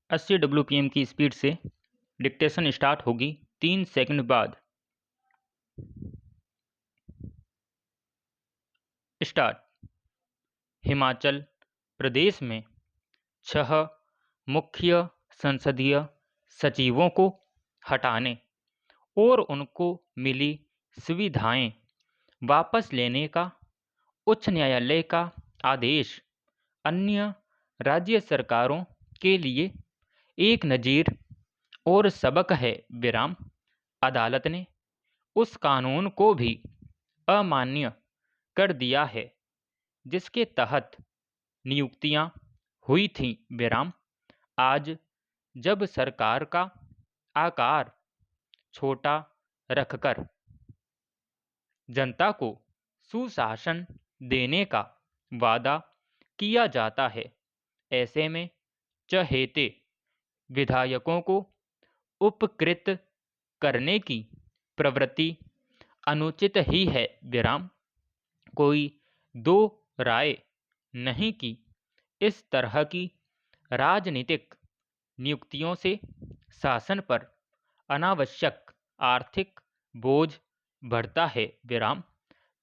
80 WPM की speed से dictation start होगी 3 सेकंड बाद। स्टार्ट। हिमाचल प्रदेश में 6 मुख्य संसदीय सचिवों को हटाने और उनको मिली सुविधाएं वापस लेने का उच्च न्यायालय का आदेश अन्य राज्य सरकारों के लिए एक नज़ीर और सबक है। विराम। अदालत ने उस कानून को भी अमान्य कर दिया है जिसके तहत नियुक्तियां हुई थीं। विराम। आज जब सरकार का आकार छोटा रखकर जनता को सुशासन देने का वादा किया जाता है, ऐसे में चहेते विधायकों को उपकृत करने की प्रवृत्ति अनुचित ही है। विराम। कोई दो राय नहीं कि इस तरह की राजनीतिक नियुक्तियों से शासन पर अनावश्यक आर्थिक बोझ बढ़ता है। विराम।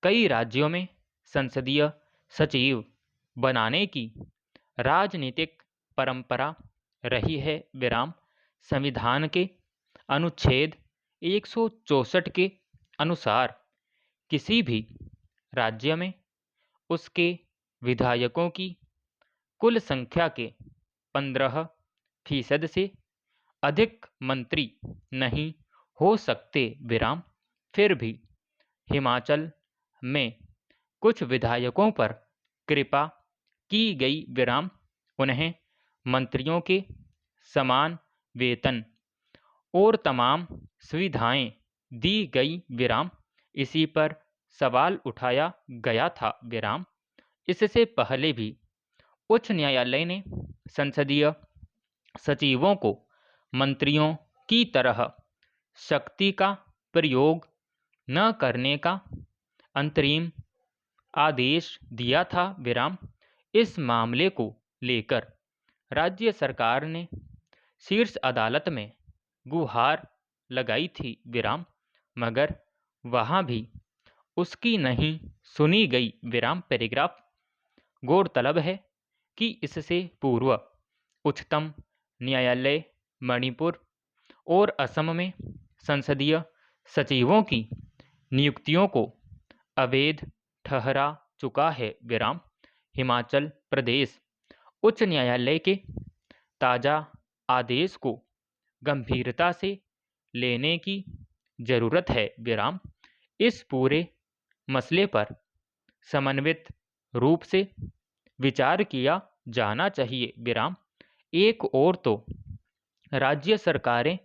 कई राज्यों में संसदीय सचिव बनाने की राजनीतिक परंपरा रही है। विराम। संविधान के अनुच्छेद 164 के अनुसार किसी भी राज्य में उसके विधायकों की कुल संख्या के 15% से अधिक मंत्री नहीं हो सकते। विराम। फिर भी हिमाचल में कुछ विधायकों पर कृपा की गई। विराम। उन्हें मंत्रियों के समान वेतन और तमाम सुविधाएं दी गई। विराम। इसी पर सवाल उठाया गया था। विराम। इससे पहले भी उच्च न्यायालय ने संसदीय सचिवों को मंत्रियों की तरह शक्ति का प्रयोग न करने का अंतरिम आदेश दिया था। विराम। इस मामले को लेकर राज्य सरकार ने शीर्ष अदालत में गुहार लगाई थी। विराम। मगर वहां भी उसकी नहीं सुनी गई। विराम। पैराग्राफ। गौरतलब है कि इससे पूर्व उच्चतम न्यायालय मणिपुर और असम में संसदीय सचिवों की नियुक्तियों को अवैध ठहरा चुका है। विराम। हिमाचल प्रदेश उच्च न्यायालय के ताज़ा आदेश को गंभीरता से लेने की जरूरत है। विराम। इस पूरे मसले पर समन्वित रूप से विचार किया जाना चाहिए। विराम। एक और तो राज्य सरकारें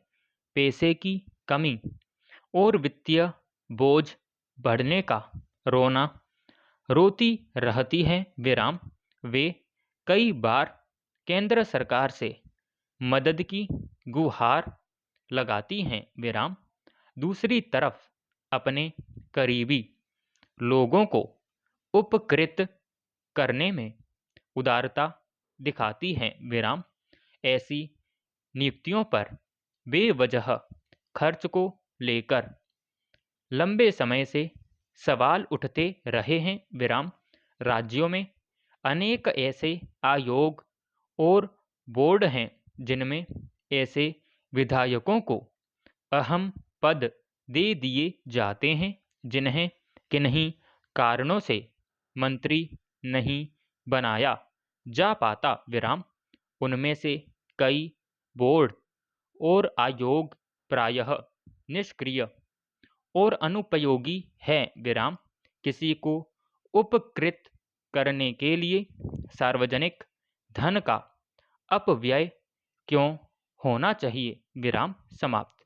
पैसे की कमी और वित्तीय बोझ बढ़ने का रोना रोती रहती हैं। विराम। वे कई बार केंद्र सरकार से मदद की गुहार लगाती हैं। विराम। दूसरी तरफ अपने करीबी लोगों को उपकृत करने में उदारता दिखाती हैं। विराम। ऐसी नियुक्तियों पर बेवजह खर्च को लेकर लंबे समय से सवाल उठते रहे हैं। विराम। राज्यों में अनेक ऐसे आयोग और बोर्ड हैं जिनमें ऐसे विधायकों को अहम पद दे दिए जाते हैं जिन्हें किन्हीं कारणों से मंत्री नहीं बनाया जा पाता। विराम। उनमें से कई बोर्ड और आयोग प्रायः निष्क्रिय और अनुपयोगी हैं। विराम। किसी को उपकृत करने के लिए सार्वजनिक धन का अपव्यय क्यों होना चाहिए। विराम। समाप्त।